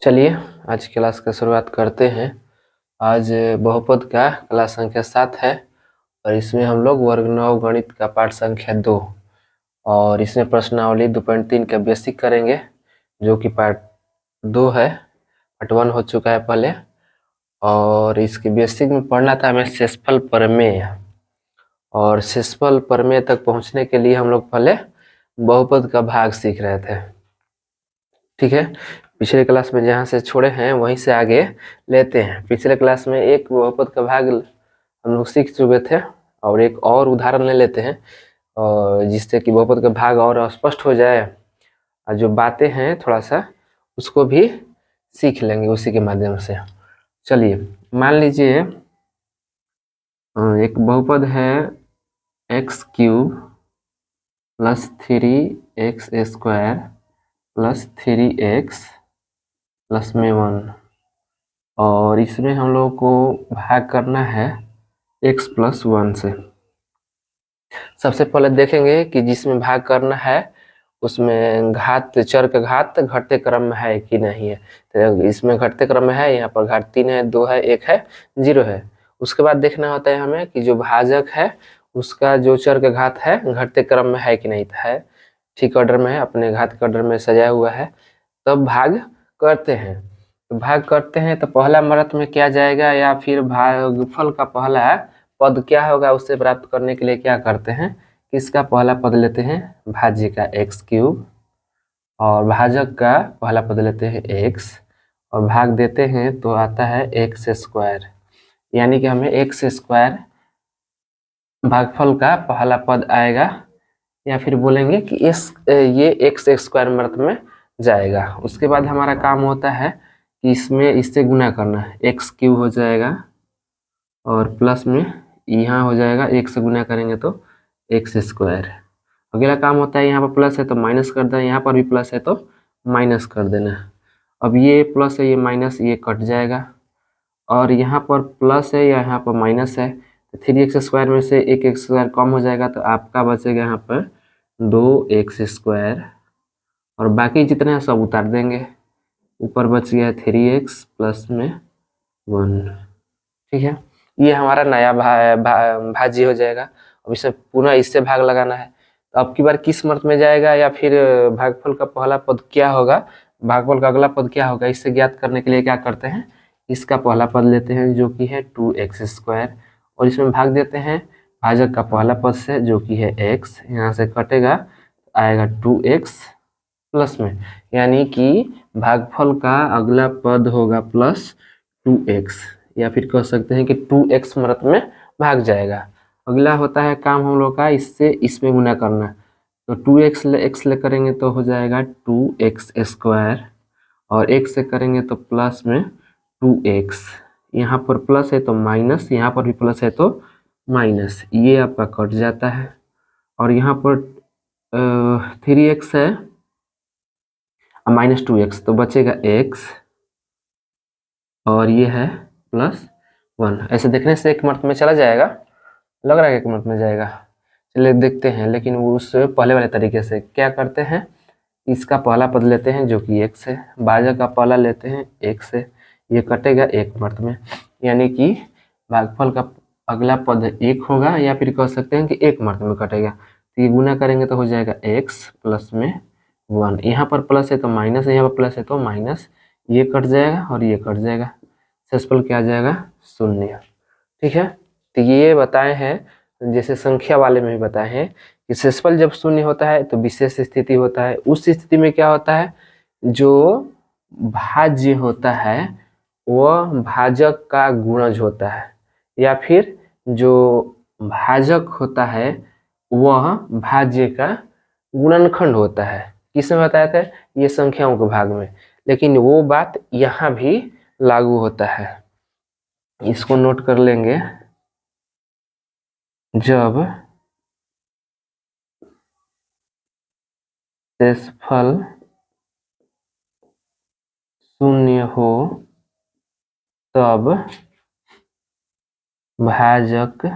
चलिए आज क्लास का शुरुआत करते हैं। आज बहुपद का क्लास संख्या 7 है और इसमें हम लोग वर्ग 9 गणित का पाठ संख्या 2 और इसमें प्रश्नावली 2.3 का बेसिक करेंगे, जो कि पार्ट 2 है। पार्ट 1 हो चुका है पहले, और इसके बेसिक में पढ़ना था हमें शेषफल प्रमेय। और शेषफल प्रमेय तक पहुंचने के लिए हम लोग पहले बहुपद का भाग सीख रहे थे। ठीक है, पिछले क्लास में जहाँ से छोड़े हैं वहीं से आगे लेते हैं। पिछले क्लास में एक बहुपद का भाग हम लोग सीख चुके थे और एक और उदाहरण ले लेते हैं, और जिससे कि बहुपद का भाग और स्पष्ट हो जाए और जो बातें हैं थोड़ा सा उसको भी सीख लेंगे उसी के माध्यम से। चलिए मान लीजिए एक बहुपद है x³ + 3x² + 3x + 1, और इसमें हम लोग को भाग करना है x + 1 से। सबसे पहले देखेंगे कि जिसमें भाग करना है उसमें घात, चर का घात घटते क्रम में है कि नहीं है। तो इसमें घटते क्रम में है, यहाँ पर घात 3 है, 2 है, 1 है, 0 है। उसके बाद देखना होता है हमें कि जो भाजक है उसका जो चर का घात है घटते क्रम में है कि नहीं है, ठीक ऑर्डर में है, अपने घात के ऑर्डर में सजाया हुआ है, तब भाग करते हैं। तो भाग करते हैं तो पहला मरत में क्या जाएगा, या फिर भागफल का पहला पद क्या होगा उसे प्राप्त करने के लिए क्या करते हैं, किसका पहला पद लेते हैं, भाज्य का x³ और भाजक का पहला पद लेते हैं x और भाग देते हैं तो आता है x², यानी कि हमें x² भागफल का पहला पद आएगा, या फिर बोलेंगे कि ये x² मर्त में जाएगा। उसके बाद हमारा काम होता है कि इसमें इससे गुना करना है, x³ हो जाएगा और प्लस में यहाँ हो जाएगा, एक से गुना करेंगे तो x²। अगला काम होता है यहाँ पर प्लस है तो माइनस कर देना, यहाँ पर भी प्लस है तो माइनस कर देना। अब ये प्लस है, ये माइनस, ये कट जाएगा, और यहाँ पर प्लस है या यहाँ पर माइनस है तो 3x² में से एक x² कम हो जाएगा, तो आपका बचेगा यहाँ पर 2x², और बाकी जितने हैं सब उतार देंगे। ऊपर बच गया 3x प्लस में 1। ठीक है, ये हमारा नया भाज्य हो जाएगा। अब इसे पुनः इससे भाग लगाना है, तो अब की बार किस मर्त में जाएगा, या फिर भागफल का पहला पद क्या होगा, भागफल का अगला पद क्या होगा, इससे ज्ञात करने के लिए क्या करते हैं, इसका पहला पद लेते हैं जो कि है 2x², और इसमें भाग देते हैं भाजक का पहला पद से जो कि है x, यहाँ से कटेगा आएगा 2x प्लस में, यानी कि भागफल का अगला पद होगा प्लस 2x, या फिर कह सकते हैं कि 2x मर्त में भाग जाएगा। अगला होता है काम हम लोग का इससे इसमें गुना करना, तो 2x ले करेंगे तो हो जाएगा 2x², और x से करेंगे तो प्लस में 2x, यहाँ पर प्लस है तो माइनस, यहाँ पर भी प्लस है तो माइनस, ये आपका कट जाता है, और यहाँ पर 3x है -2x तो बचेगा x, और ये है +1। ऐसे देखने से एक मर्त में चला जाएगा, लग रहा है एक मर्त में जाएगा। चलिए देखते हैं, लेकिन वो उस पहले वाले तरीके से क्या करते हैं, इसका पहला पद लेते हैं जो कि x है, भाजक का पहला लेते हैं x है, ये कटेगा एक मर्त में, यानी कि भागफल का अगला पद 1 होगा, या फिर कह सकते हैं कि एक मर्त में कटेगा, तो ये गुना करेंगे तो हो जाएगा x प्लस में 1, यहाँ पर प्लस है तो माइनस है, यहाँ पर प्लस है तो माइनस, ये कट जाएगा और ये कट जाएगा, शेषफल क्या आ जाएगा 0। ठीक है, तो ये बताए हैं जैसे संख्या वाले में भी बताए हैं कि शेषफल जब 0 होता है तो विशेष स्थिति होता है। उस स्थिति में क्या होता है, जो भाज्य होता है वह भाजक का गुणज होता है, या फिर जो भाजक होता है वह भाज्य का गुणनखंड होता है। किसमें बताया था, ये संख्याओं के भाग में, लेकिन वो बात यहाँ भी लागू होता है, इसको नोट कर लेंगे। जब शेषफल 0 हो तब भाजक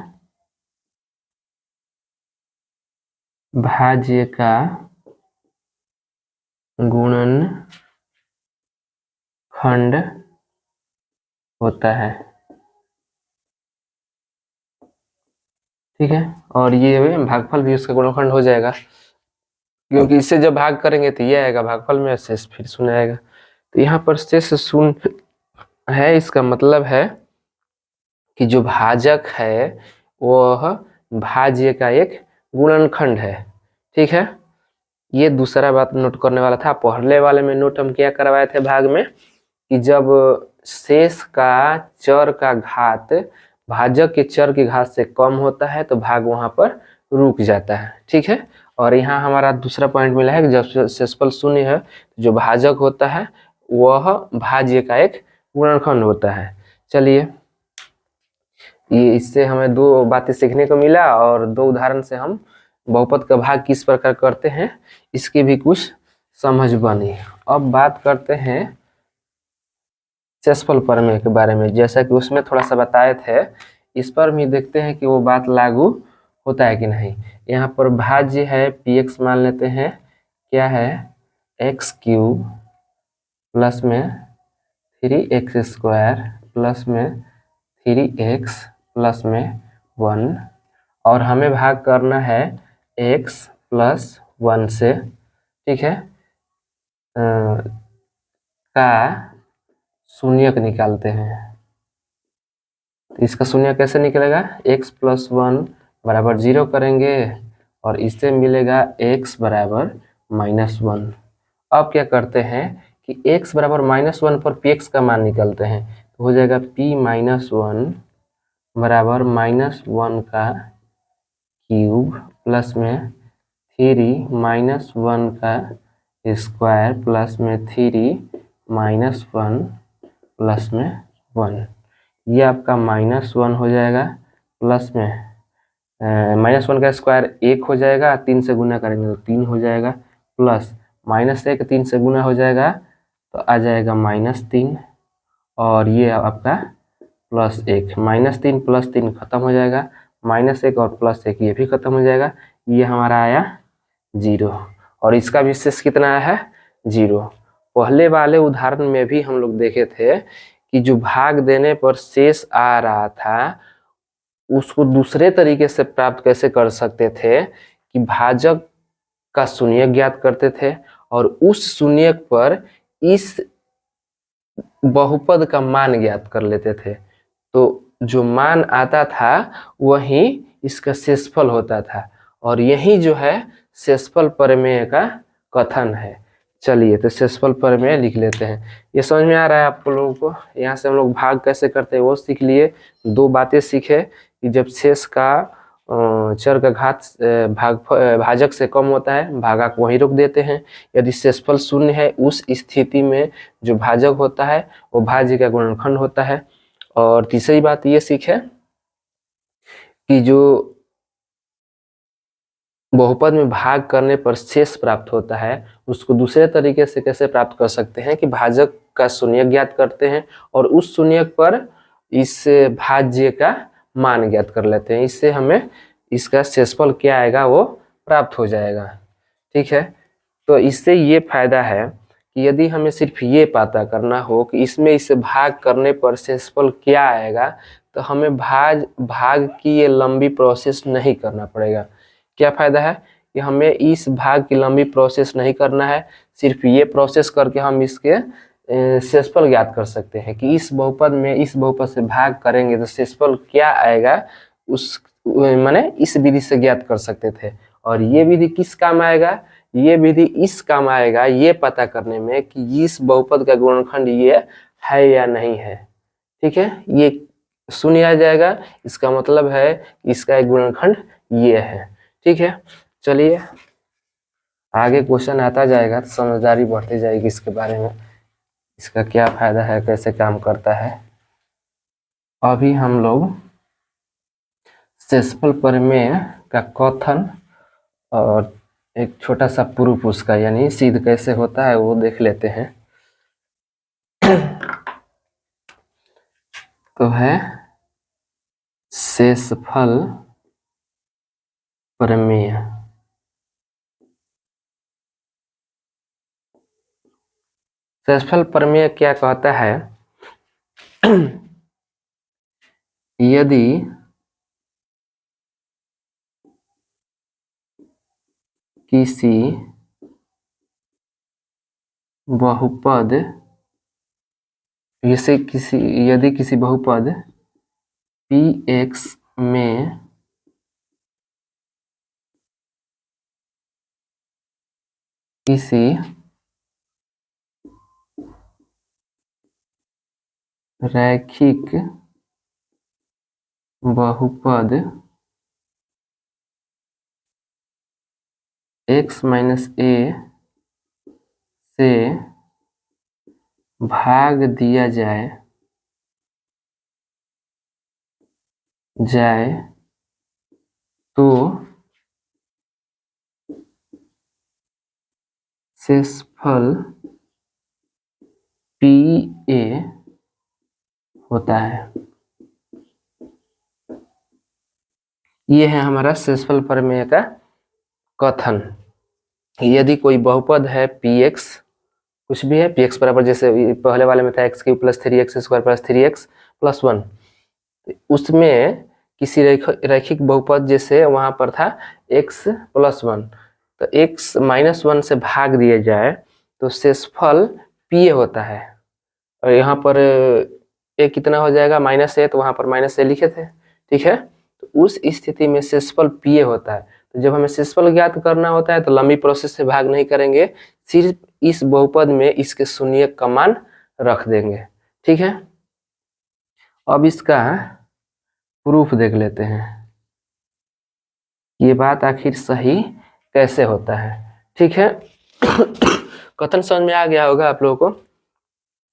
भाज्य का गुणनखंड खंड होता है, ठीक है। और ये भागफल भी उसका गुणनखंड हो जाएगा, क्योंकि इससे जब भाग करेंगे तो ये आएगा भागफल में, शेष फिर शून्य आएगा। तो यहाँ पर शेष शून्य है, इसका मतलब है कि जो भाजक है वह भाज्य का एक गुणनखंड है, ठीक है। ये दूसरा बात नोट करने वाला था। पहले वाले में नोट हम क्या करवाए थे भाग में, कि जब शेष का चर का घात भाजक के चर की घात से कम होता है तो भाग वहां पर रुक जाता है, ठीक है। और यहाँ हमारा दूसरा पॉइंट मिला है कि जब शेषफल शून्य है तो जो भाजक होता है वह भाज्य का एक गुणनखंड होता है। चलिए, ये इससे हमें दो बातें सीखने को मिला और दो उदाहरण से हम बहुपद का भाग किस प्रकार करते हैं इसकी भी कुछ समझ बनी। अब बात करते हैं शेषफल प्रमेय के बारे में। जैसा कि उसमें थोड़ा सा बताए थे, इस पर भी देखते हैं कि वो बात लागू होता है कि नहीं। यहाँ पर भाज्य है px मान लेते हैं, क्या है एक्स क्यूब प्लस में 3x² प्लस में 3x प्लस में 1, और हमें भाग करना है x प्लस 1 से, ठीक है। का शून्यक निकालते हैं। तो इसका शून्य कैसे निकलेगा, x प्लस 1 बराबर 0 करेंगे और इससे मिलेगा x बराबर -1। अब क्या करते हैं कि x बराबर -1 पर px का मान निकालते हैं, तो हो जाएगा p -1 बराबर -1 का क्यूब प्लस में 3 -1 का स्क्वायर प्लस में 3 -1 प्लस में 1। ये आपका -1 हो जाएगा, प्लस में -1 का स्क्वायर 1 हो जाएगा, 3 से गुना करेंगे तो 3 हो जाएगा, प्लस -1 3 से गुना हो जाएगा तो आ जाएगा -3, और ये आपका +1। -3 प्लस 3 खत्म हो जाएगा, -1 और +1 ये भी खत्म हो जाएगा। ये हमारा आया 0, और इसका भी शेष कितना आया है 0। पहले वाले उदाहरण में भी हम लोग देखे थे कि जो भाग देने पर शेष आ रहा था उसको दूसरे तरीके से प्राप्त कैसे कर सकते थे कि भाजक का शून्यक ज्ञात करते थे और उस शून्यक पर इस बहुपद का मान ज्ञात कर लेते थे। तो जो मान आता था वही इसका शेषफल होता था, और यही जो है शेषफल प्रमेय का कथन है। चलिए, तो शेषफल प्रमेय लिख लेते हैं। ये समझ में आ रहा है आप लोगों को। यहाँ से हम लोग भाग कैसे करते हैं वो सीख लिए। दो बातें सीखे कि जब शेष का चर का घात भाजक से कम होता है भागा को वहीं रोक देते हैं। यदि शेषफल शून्य है उस स्थिति में जो भाजक होता है वो भाज्य का गुणनखंड होता है। और तीसरी बात ये सीखे कि जो बहुपद में भाग करने पर शेष प्राप्त होता है उसको दूसरे तरीके से कैसे प्राप्त कर सकते हैं कि भाजक का शून्यक ज्ञात करते हैं और उस शून्यक पर इस भाज्य का मान ज्ञात कर लेते हैं। इससे हमें इसका शेषफल क्या आएगा वो प्राप्त हो जाएगा, ठीक है। तो इससे ये फायदा है कि यदि हमें सिर्फ ये पता करना हो कि इसमें इसे भाग करने पर शेषफल क्या आएगा तो हमें भाग की ये लंबी प्रोसेस नहीं करना पड़ेगा। क्या फायदा है कि हमें इस भाग की लंबी प्रोसेस नहीं करना है, सिर्फ ये प्रोसेस करके हम इसके शेषफल ज्ञात कर सकते हैं कि इस बहुपद में इस बहुपद से भाग करेंगे तो शेषफल क्या आएगा, उस माने इस विधि से ज्ञात कर सकते थे। और ये विधि किस काम आएगा, ये विधि इस काम आएगा ये पता करने में कि इस बहुपद का गुणनखंड ये है या नहीं है, ठीक है। ये शून्य आ जाएगा, इसका मतलब है इसका एक गुणनखंड ये है, ठीक है। चलिए, आगे क्वेश्चन आता जाएगा तो समझदारी बढ़ती जाएगी इसके बारे में, इसका क्या फायदा है कैसे काम करता है। अभी हम लोग शेषफल प्रमेय का कथन और एक छोटा सा प्रूफ उसका यानी सिद्ध कैसे होता है वो देख लेते हैं। तो है शेषफल प्रमेय। शेषफल प्रमेय क्या कहता है, यदि किसी बहुपद यदि किसी बहुपद px में किसी रैखिक बहुपद x माइनस a से भाग दिया जाए तो शेषफल PA होता है। ये है हमारा शेषफल प्रमेय का कथन। यदि कोई बहुपद है px, कुछ भी है px बराबर, जैसे पहले वाले में था x³ + 3x² + 3x + 1, उसमें किसी रैखिक बहुपद जैसे वहां पर था x + 1, तो x - 1 से भाग दिया जाए तो शेषफल PA होता है। और यहाँ पर a कितना हो जाएगा, -a, तो वहां पर -a लिखे थे, ठीक है। तो उस स्थिति में शेषफल PA होता है। तो जब हमें शेषफल ज्ञात करना होता है तो लंबी प्रोसेस से भाग नहीं करेंगे, सिर्फ इस बहुपद में इसके शून्य का मान रख देंगे, ठीक है। अब इसका प्रूफ देख लेते हैं, ये बात आखिर सही कैसे होता है, ठीक है। कथन समझ में आ गया होगा आप लोगों को।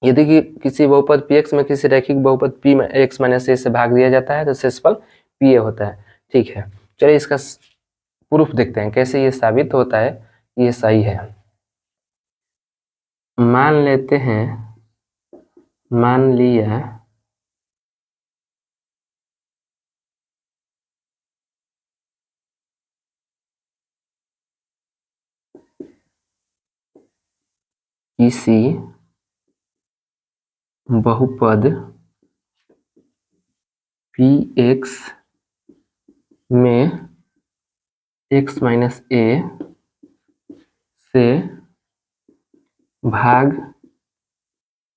यदि कि किसी बहुपद px में किसी रैखिक बहुपद p में x - a से भाग दिया जाता है तो शेषफल PA होता है, ठीक है। चलिए इसका प्रूफ देखते हैं कैसे ये साबित होता है ये सही है। मान लेते हैं, मान लिया किसी बहुपद px में x - a से भाग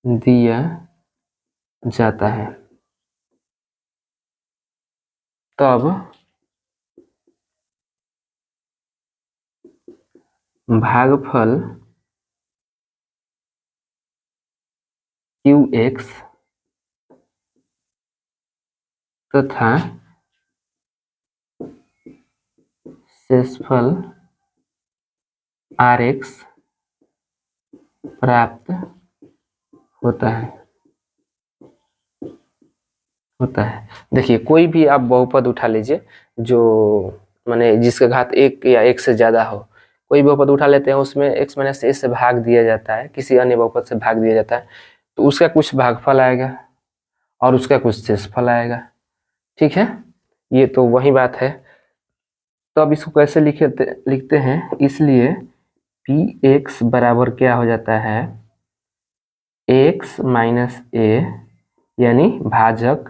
दिया जाता है, तब भागफल qx तथा शेषफल rx प्राप्त होता है। देखिए कोई भी आप बहुपद उठा लीजिए जो माने जिसका घात 1 या 1 से ज्यादा हो, कोई बहुपद उठा लेते हैं, उसमें x - a से भाग दिया जाता है, किसी अन्य बहुपद से भाग दिया जाता है, तो उसका कुछ भागफल आएगा और उसका कुछ शेषफल आएगा, ठीक है। ये तो वही बात है। तो अब इसको कैसे लिखते हैं, इसलिए px बराबर क्या हो जाता है, x - a यानी भाजक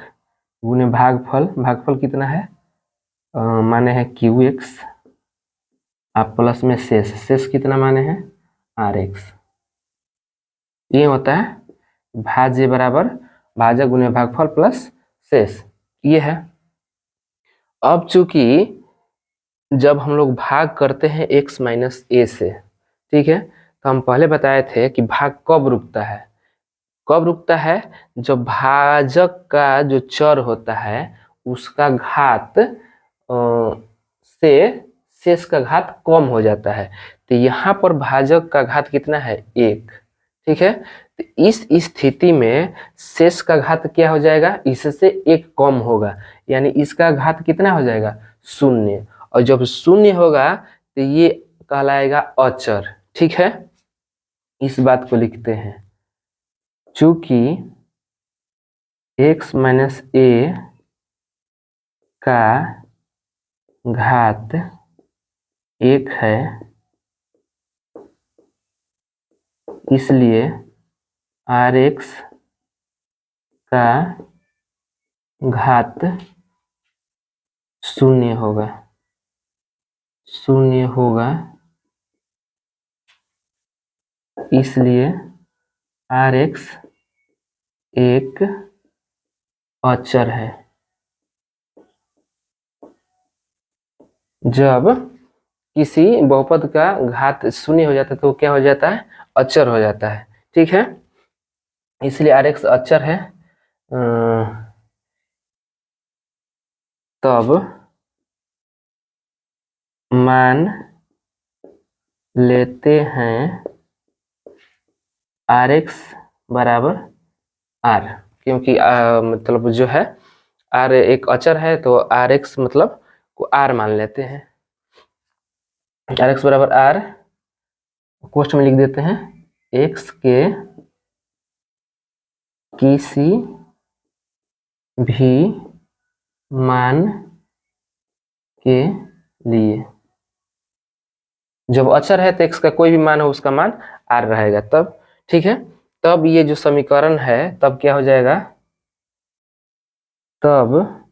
गुने भागफल, भागफल कितना है माने है qx, आप प्लस में शेष कितना माने हैं rx। ये होता है भाज्य बराबर भाजक गुने भागफल प्लस शेष, ये है। अब चूंकि जब हम लोग भाग करते हैं x - a से, ठीक है, तो हम पहले बताए थे कि भाग कब रुकता है, कब रुकता है, जब भाजक का जो चर होता है उसका घात से शेष का घात कम हो जाता है। तो यहाँ पर भाजक का घात कितना है 1, ठीक है। तो इस स्थिति में शेष का घात क्या हो जाएगा, इससे 1 कम होगा, यानी इसका घात कितना हो जाएगा 0, और जब 0 होगा तो ये कहलाएगा अचर, ठीक है। इस बात को लिखते हैं, चूंकि x - a का घात 1 है, इसलिए आर एक्स का घात शून्य होगा इसलिए आर एक्स एक अचर है। जब किसी बहुपद का घात शून्य हो जाता है तो क्या हो जाता है, अचर हो जाता है। ठीक है, इसलिए आर एक्स अचर है। तब मान लेते हैं आर एक्स बराबर आर, क्योंकि मतलब जो है आर एक अचर है तो आर एक्स मतलब को आर मान लेते हैं। आर एक्स बराबर आर कोष्ठ में लिख देते हैं एक्स के किसी भी मान के लिए। जब अचर है तो एक्स का कोई भी मान हो उसका मान आर रहेगा तब। ठीक है, तब ये जो समीकरण है तब क्या हो जाएगा, तब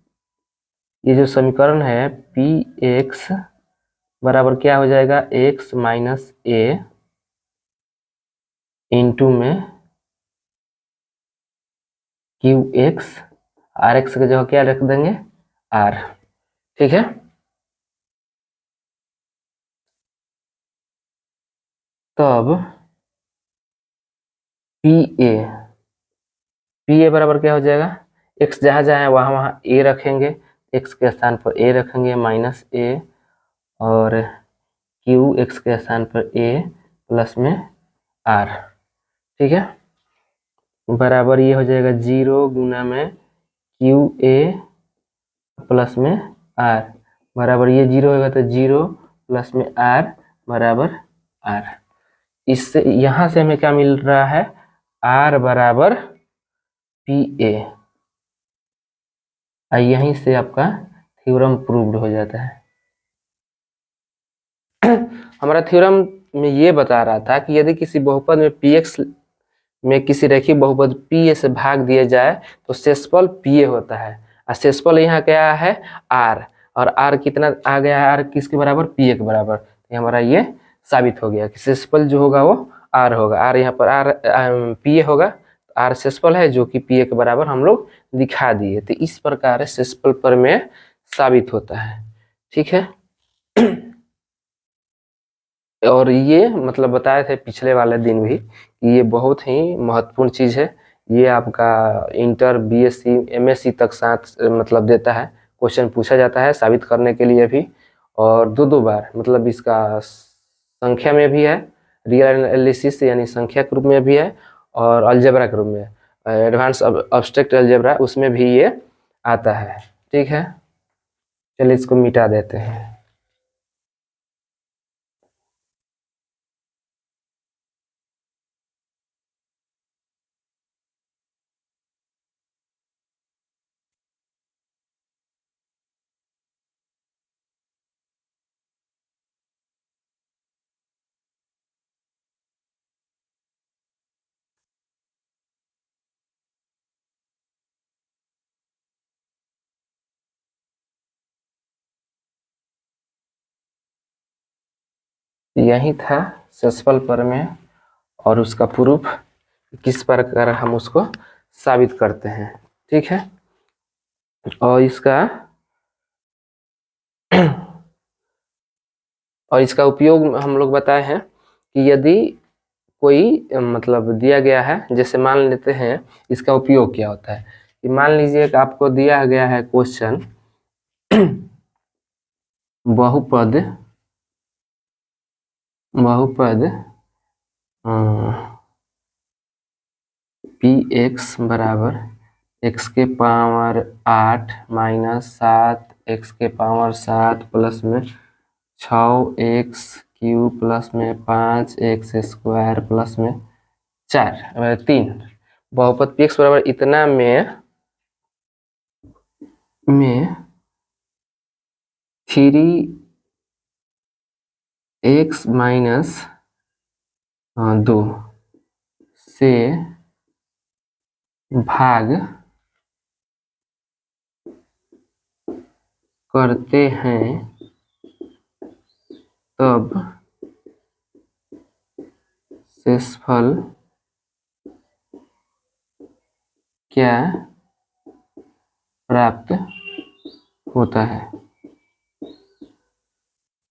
ये जो समीकरण है पी एक्स बराबर क्या हो जाएगा, एक्स माइनस ए इंटू में क्यू एक्स, आर एक्स की जगह क्या रख देंगे आर। ठीक है, तब पी ए बराबर क्या हो जाएगा, एक्स जहाँ जहाँ है वहाँ वहाँ ए रखेंगे, एक्स के स्थान पर ए रखेंगे माइनस ए, और क्यू एक्स के स्थान पर ए प्लस में आर। ठीक है, बराबर ये हो जाएगा 0 गुना में क्यू ए प्लस में आर, बराबर ये 0 होगा तो 0 प्लस में आर बराबर आर। इससे यहाँ से हमें क्या मिल रहा है, आर बराबर पी ए। यहीं से आपका थ्योरम प्रूव्ड हो जाता है। हमारा थ्योरम में ये बता रहा था कि यदि किसी बहुपद में पी एक्स में किसी रेखीय बहुपद पी ए से भाग दिया जाए तो शेषफल पी ए होता है, और शेषफल यहाँ क्या है आर, और आर कितना आ गया है, आर किसके बराबर, पी ए के बराबर। तो हमारा ये साबित हो गया कि शेषफल जो होगा वो आर होगा। आर यहाँ पर आर पी ए होगा, आर शेषफल है जो कि पी ए के बराबर हम लोग दिखा दिए। तो इस प्रकार शेषफल प्रमेय साबित होता है। ठीक है, और ये मतलब बताए थे पिछले वाले दिन भी कि ये बहुत ही महत्वपूर्ण चीज है। ये आपका इंटर बीएससी एमएससी तक साथ मतलब देता है, क्वेश्चन पूछा जाता है साबित करने के लिए भी, और दो बार मतलब इसका संख्या में भी है, रियल एनालिसिस यानी संख्या के रूप में भी है, और अलजेब्रा के रूप में, एडवांस अब्स्ट्रैक्ट अलजेब्रा उसमें भी ये आता है। ठीक है, चलिए इसको मिटा देते हैं। यही था शेषफल प्रमेय और उसका प्रूफ किस प्रकार हम उसको साबित करते हैं। ठीक है, और इसका उपयोग हम लोग बताए हैं कि यदि कोई मतलब दिया गया है, जैसे मान लेते हैं इसका उपयोग क्या होता है कि मान लीजिए कि आपको दिया गया है क्वेश्चन बहुपद पी एक्स बराबर एक्स के पावर 8 माइनस 7 एक्स के पावर 7 प्लस में 6 एक्स क्यूब प्लस में 5 एक्स स्क्वायर प्लस में 3। बहुपद पी एक्स बराबर इतना में 3 एक्स माइनस 2 से भाग करते हैं तब शेषफल क्या प्राप्त होता है।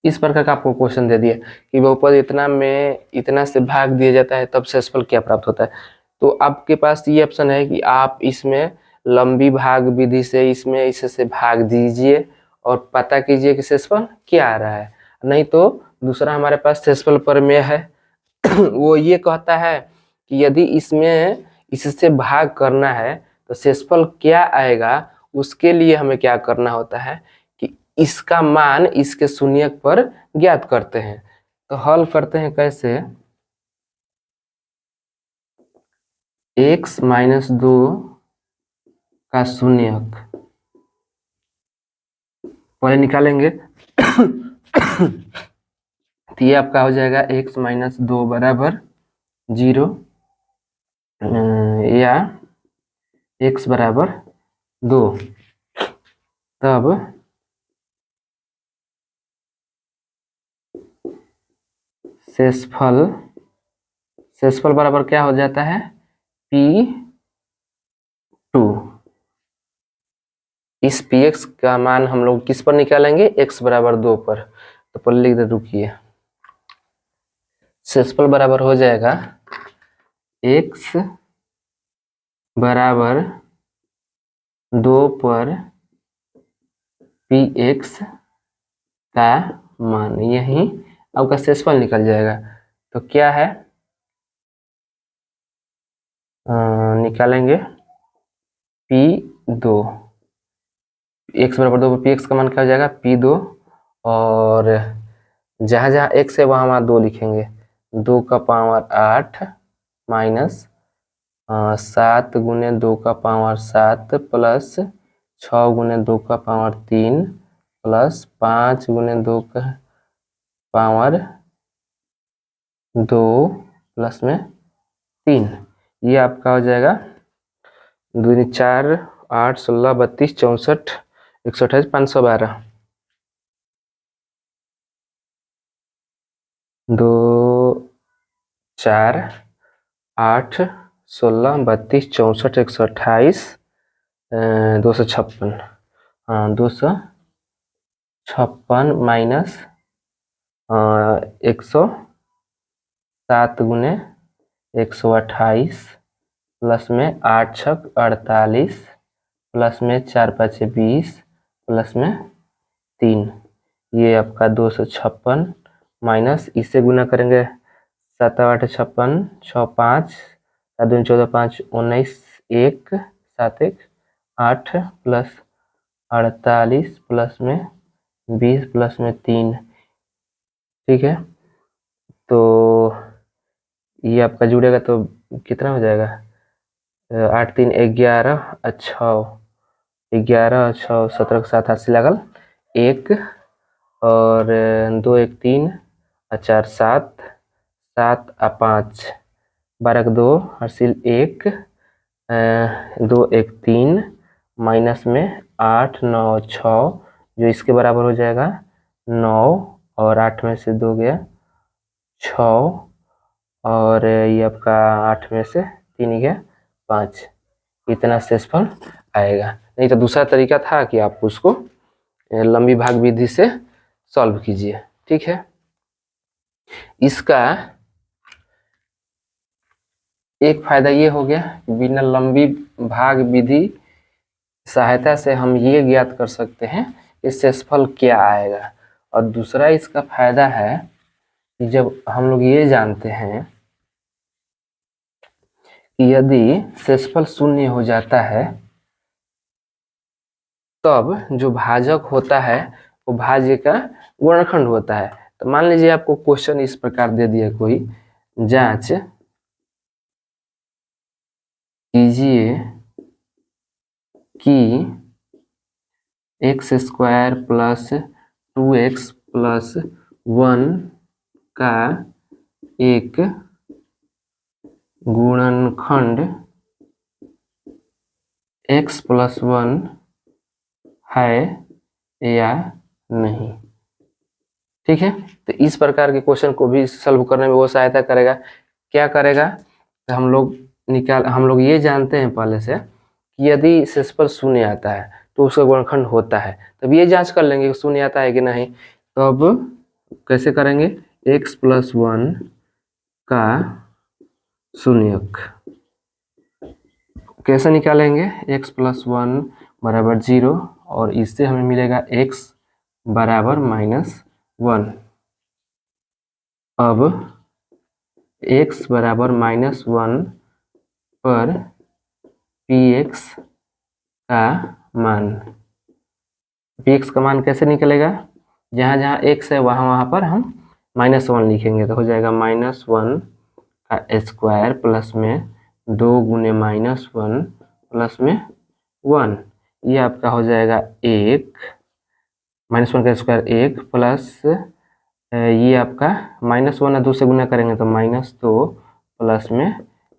इस प्रकार का आपको क्वेश्चन दे दिया कि बहुपद इतना में इतना से भाग दिया जाता है तब शेषफल क्या प्राप्त होता है। तो आपके पास ये ऑप्शन है कि आप इसमें लंबी भाग विधि से इसमें इससे भाग दीजिए और पता कीजिए कि शेषफल क्या आ रहा है। नहीं तो दूसरा हमारे पास शेषफल प्रमेय है वो ये कहता है कि यदि इसमें इससे भाग करना है तो शेषफल क्या आएगा, उसके लिए हमें क्या करना होता है कि इसका मान इसके शून्यक पर ज्ञात करते हैं। तो हल करते हैं कैसे, x - 2 का शून्यक पहले निकालेंगे तो ये आपका हो जाएगा x - 2 बराबर 0 या x बराबर 2। तब शेषफल बराबर क्या हो जाता है P2। इस Px का मान हम लोग किस पर निकालेंगे, x बराबर 2 पर। तो पहले लिख दे, रुकिए, शेषफल बराबर हो जाएगा x बराबर 2 पर Px का मान, यही आपका शेषफल निकल जाएगा। तो क्या है, निकालेंगे P2, x बराबर 2 पर Px का मान क्या हो जाएगा P2, और जहाँ जहाँ x है वहाँ वहाँ 2 लिखेंगे। 2 का पावर 8 माइनस 7 गुने 2 का पावर 7 प्लस 6 गुने 2 का पावर 3 प्लस 5 गुने 2 का पावर 2 प्लस में 3। ये आपका हो जाएगा 2 4 8 16 32 64 128 512। 2 4 8 16 32 64 128 256। हाँ, 256 माइनस 107 गुने 128 प्लस में 8 छक 48 प्लस में 4 5 20 प्लस में 3। ये आपका 256 माइनस इससे गुना करेंगे 7 8 56 6 5 7 2 14 5 19 1 7 1 8 प्लस 48 प्लस में 20 प्लस में 3। ठीक है, तो ये आपका जुड़ेगा तो कितना हो जाएगा, 8 3 11 6 11 6 17 के साथ 80 लगल 1 और 2 1 3 4 7 7 5 12 2 हासिल 1 2 1 3 माइनस में 8 9 6 जो इसके बराबर हो जाएगा 9 और 8 में से 2 गया 6 और ये आपका 8 में से 3 गया 5। इतना शेषफल आएगा। नहीं तो दूसरा तरीका था कि आप उसको लंबी भाग विधि से सॉल्व कीजिए। ठीक है, इसका एक फायदा ये हो गया, बिना लंबी भाग विधि सहायता से हम ये ज्ञात कर सकते हैं कि शेषफल क्या आएगा। और दूसरा इसका फायदा है कि जब हम लोग ये जानते हैं कि यदि शेषफल शून्य हो जाता है तब जो भाजक होता है वो भाज्य का गुणनखंड होता है। तो मान लीजिए आपको क्वेश्चन इस प्रकार दे दिया, कोई जांच कीजिए कि x² प्लस 2x प्लस 1 का एक गुणनखंड x प्लस 1 है या नहीं। ठीक है, तो इस प्रकार के क्वेश्चन को भी सॉल्व करने में वो सहायता करेगा। क्या करेगा, तो हम लोग ये जानते हैं पहले से कि यदि शेषफल शून्य आता है तो उसका गुणनखंड होता है। तब ये जांच कर लेंगे कि शून्य आता है कि नहीं। तो अब कैसे करेंगे, x प्लस 1 का शून्यक कैसे निकालेंगे, x प्लस 1 बराबर 0 और इससे हमें मिलेगा x बराबर -1। अब x बराबर -1 पर px का मान, px का मान कैसे निकलेगा, जहाँ जहाँ x है वहाँ पर हम -1 लिखेंगे, तो हो जाएगा -1 का स्क्वायर प्लस में 2 गुने -1 प्लस में 1, ये आपका हो जाएगा 1, -1 का स्क्वायर 1 प्लस ये आपका -1 और 2 से गुना करेंगे तो -2 प्लस में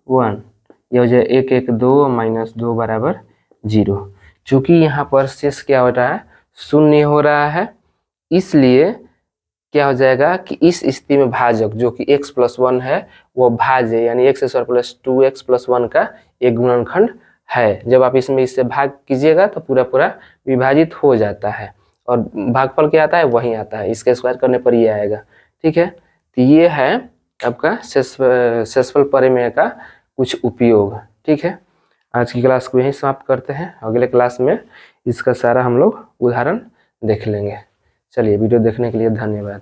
1, ये हो जाए 1 1 2 -2 बराबर 0। चूँकि यहाँ पर शेष क्या हो रहा है, शून्य हो रहा है, इसलिए क्या हो जाएगा कि इस स्थिति में भाजक जो कि x प्लस 1 है वो भाज्य यानी x square plus 2x plus 1 का एक गुणनखंड है। जब आप इससे भाग कीजिएगा तो पूरा पूरा विभाजित हो जाता है और भागफल क्या आता है, वही आता है, इसके स्क्वायर करने पर ये आएगा। ठीक है, तो ये है आपका शेषफल परिमेय का कुछ उपयोग। ठीक है, आज की क्लास को यहीं समाप्त करते हैं, अगले क्लास में इसका सारा हम लोग उदाहरण देख लेंगे। चलिए, वीडियो देखने के लिए धन्यवाद।